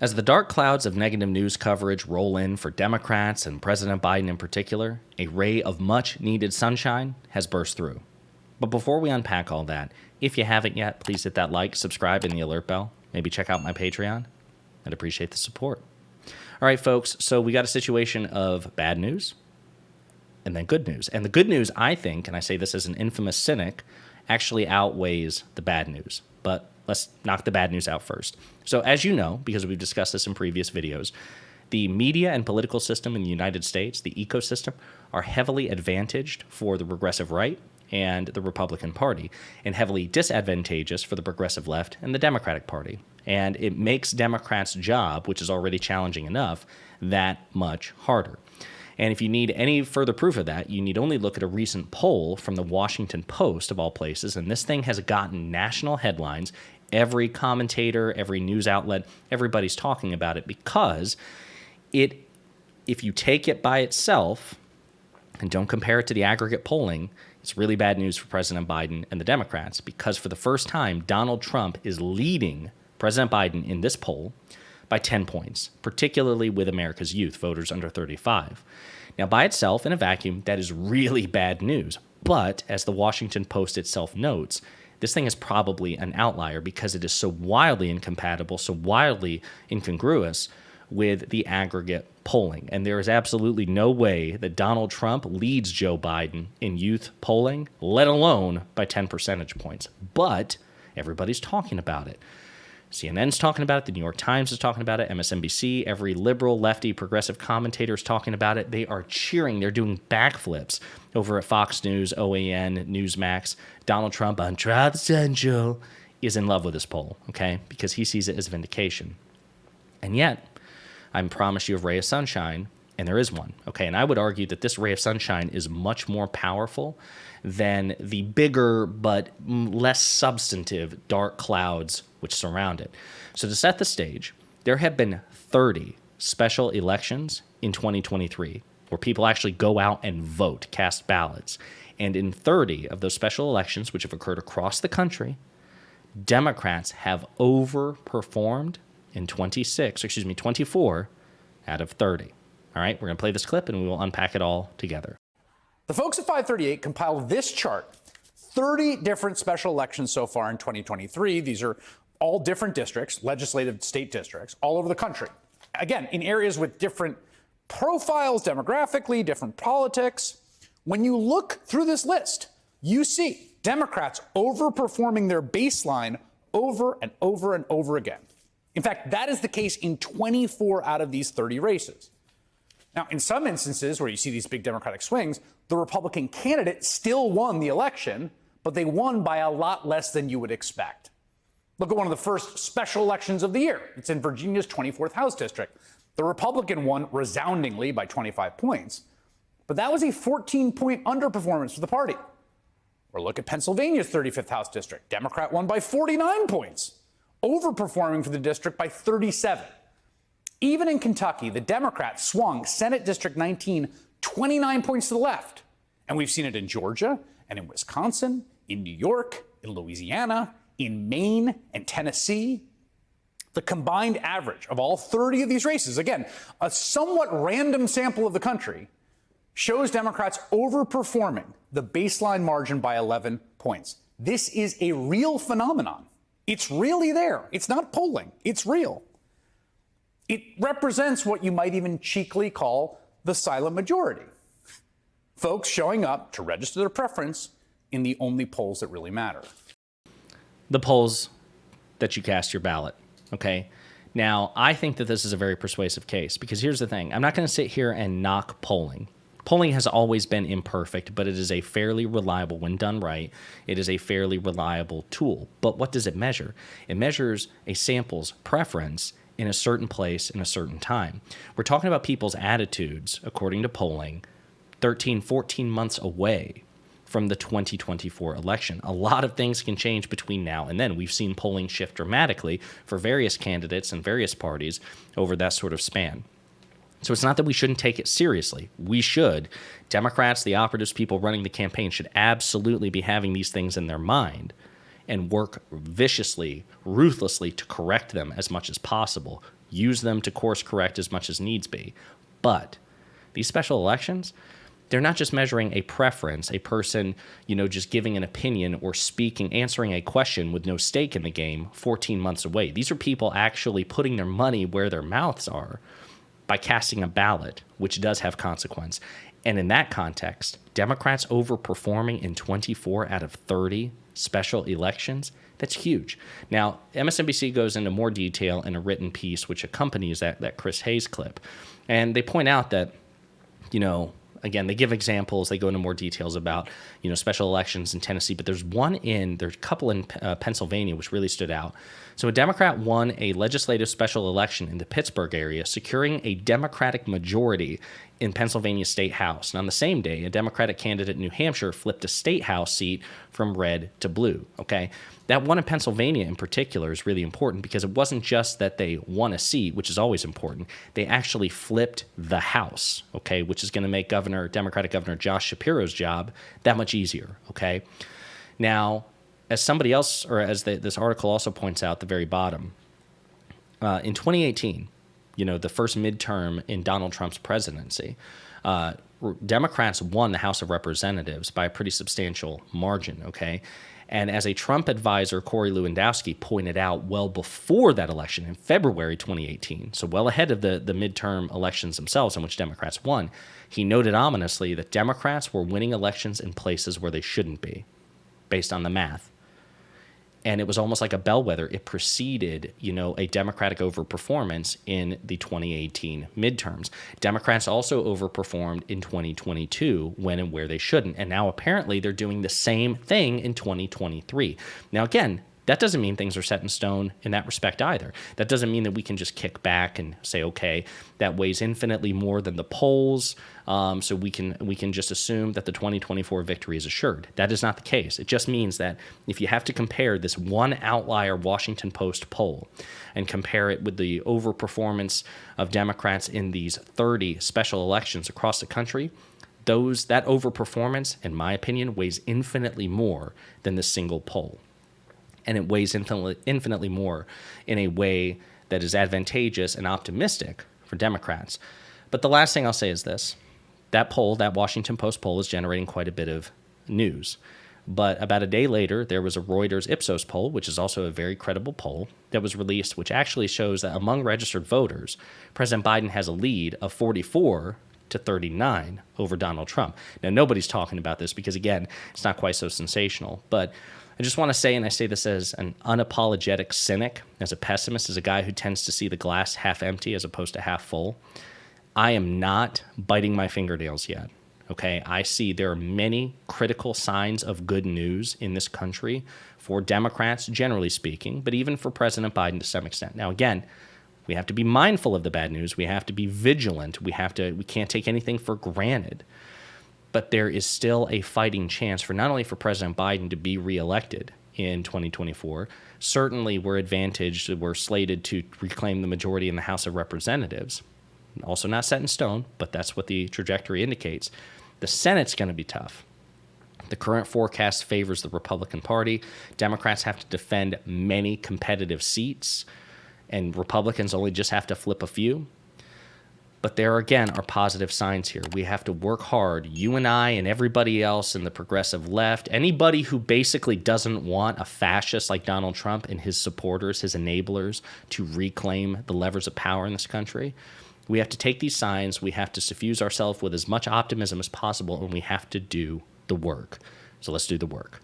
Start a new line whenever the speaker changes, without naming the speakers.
As the dark clouds of negative news coverage roll in for Democrats and President Biden in particular, a ray of much-needed sunshine has burst through. But before we unpack all that, if you haven't yet, please hit that like, subscribe, and the alert bell. Maybe check out my Patreon. I'd appreciate the support. All right, folks, so we got a situation of bad news and then good news. And the good news, I think, and I say this as an infamous cynic, actually outweighs the bad news. But let's knock the bad news out first. So as you know, because we've discussed this in previous videos, the media and political system in the United States, the ecosystem, are heavily advantaged for the progressive right and the Republican Party, and heavily disadvantageous for the progressive left and the Democratic Party. And it makes Democrats' job, which is already challenging enough, that much harder. And if you need any further proof of that, you need only look at a recent poll from the Washington Post, of all places, and this thing has gotten national headlines. Every commentator, every news outlet, everybody's talking about it because if you take it by itself and don't compare it to the aggregate polling, it's really bad news for President Biden and the Democrats, because for the first time, Donald Trump is leading President Biden in this poll by 10 points, particularly with America's youth, voters under 35. Now, by itself, in a vacuum, that is really bad news. But as the Washington Post itself notes, this thing is probably an outlier because it is so wildly incompatible, so wildly incongruous with the aggregate polling. And there is absolutely no way that Donald Trump leads Joe Biden in youth polling, let alone by 10 percentage points. But everybody's talking about it. CNN's talking about it. The New York Times is talking about it. MSNBC, every liberal, lefty, progressive commentator is talking about it. They are cheering. They're doing backflips over at Fox News, OAN, Newsmax. Donald Trump on Truth Central is in love with this poll, okay, because he sees it as vindication. And yet, I promise you a ray of sunshine, and there is one, okay? And I would argue that this ray of sunshine is much more powerful than the bigger but less substantive dark clouds which surround it. So to set the stage, there have been 30 special elections in 2023 where people actually go out and vote, cast ballots. And in 30 of those special elections, which have occurred across the country, Democrats have overperformed in 24 out of 30. All right, we're going to play this clip and we will unpack it all together.
The folks at 538 compiled this chart, 30 different special elections so far in 2023. These are all different districts, legislative state districts, all over the country. Again, in areas with different profiles demographically, different politics. When you look through this list, you see Democrats overperforming their baseline over and over and over again. In fact, that is the case in 24 out of these 30 races. Now, in some instances where you see these big Democratic swings, the Republican candidate still won the election, but they won by a lot less than you would expect. Look at one of the first special elections of the year. It's in Virginia's 24th House District. The Republican won resoundingly by 25 points, but that was a 14-point underperformance for the party. Or look at Pennsylvania's 35th House District. Democrat won by 49 points, overperforming for the district by 37. Even in Kentucky, the Democrats swung Senate District 19 29 points to the left. And we've seen it in Georgia and in Wisconsin, in New York, in Louisiana, in Maine and Tennessee. The combined average of all 30 of these races, again, a somewhat random sample of the country, shows Democrats overperforming the baseline margin by 11 points. This is a real phenomenon. It's really there. It's not polling. It's real. It represents what you might even cheekily call the silent majority. Folks showing up to register their preference in the only polls that really matter.
The polls that you cast your ballot, okay? Now, I think that this is a very persuasive case because here's the thing. I'm not going to sit here and knock polling. Polling has always been imperfect, but it is a fairly reliable, when done right, it is a fairly reliable tool. But what does it measure? It measures a sample's preference in a certain place in a certain time. We're talking about people's attitudes, according to polling, 13, 14 months away from the 2024 election. A lot of things can change between now and then. We've seen polling shift dramatically for various candidates and various parties over that sort of span. So it's not that we shouldn't take it seriously. We should. Democrats, the operatives, people running the campaign should absolutely be having these things in their mind and work viciously, ruthlessly to correct them as much as possible. use them to course correct as much as needs be. But these special elections, they're not just measuring a preference, a person, just giving an opinion or speaking, answering a question with no stake in the game 14 months away. These are people actually putting their money where their mouths are by casting a ballot, which does have consequence. And in that context, Democrats overperforming in 24 out of 30 special elections, that's huge. Now, MSNBC goes into more detail in a written piece which accompanies that Chris Hayes clip. And they point out that, again, they give examples, they go into more details about, special elections in Tennessee, but there's a couple in Pennsylvania which really stood out. So a Democrat won a legislative special election in the Pittsburgh area, securing a Democratic majority in Pennsylvania State House. And on the same day, a Democratic candidate in New Hampshire flipped a state house seat from red to blue, okay? That one in Pennsylvania in particular is really important because it wasn't just that they won a seat, which is always important. They actually flipped the House, okay, which is going to make Democratic Governor Josh Shapiro's job that much easier, okay? Now, as somebody else, or as this article also points out at the very bottom, in 2018, the first midterm in Donald Trump's presidency, Democrats won the House of Representatives by a pretty substantial margin, okay? And as a Trump advisor, Corey Lewandowski, pointed out well before that election in February 2018, so well ahead of the midterm elections themselves in which Democrats won, he noted ominously that Democrats were winning elections in places where they shouldn't be, based on the math. And it was almost like a bellwether. It preceded, a Democratic overperformance in the 2018 midterms. Democrats also overperformed in 2022 when and where they shouldn't. And now apparently they're doing the same thing in 2023. Now, again, that doesn't mean things are set in stone in that respect either. That doesn't mean that we can just kick back and say, okay, that weighs infinitely more than the polls, so we can just assume that the 2024 victory is assured. That is not the case. It just means that if you have to compare this one outlier Washington Post poll and compare it with the overperformance of Democrats in these 30 special elections across the country, that overperformance, in my opinion, weighs infinitely more than the single poll. And it weighs infinitely more in a way that is advantageous and optimistic for Democrats. But the last thing I'll say is this. That poll, that Washington Post poll, is generating quite a bit of news. But about a day later, there was a Reuters Ipsos poll, which is also a very credible poll, that was released, which actually shows that among registered voters, President Biden has a lead of 44 to 39 over Donald Trump. Now, nobody's talking about this because, again, it's not quite so sensational. But I just want to say, and I say this as an unapologetic cynic, as a pessimist, as a guy who tends to see the glass half empty as opposed to half full, I am not biting my fingernails yet, okay? I see there are many critical signs of good news in this country for Democrats, generally speaking, but even for President Biden to some extent. Now, again, we have to be mindful of the bad news. We have to be vigilant. We can't take anything for granted. But there is still a fighting chance for not only for President Biden to be reelected in 2024, certainly we're advantaged, we're slated to reclaim the majority in the House of Representatives. Also not set in stone, but that's what the trajectory indicates. The Senate's going to be tough. The current forecast favors the Republican Party. Democrats have to defend many competitive seats, and Republicans only just have to flip a few. But there, again, are positive signs here. We have to work hard, you and I and everybody else in the progressive left, anybody who basically doesn't want a fascist like Donald Trump and his supporters, his enablers, to reclaim the levers of power in this country. We have to take these signs, we have to suffuse ourselves with as much optimism as possible, and we have to do the work. So let's do the work.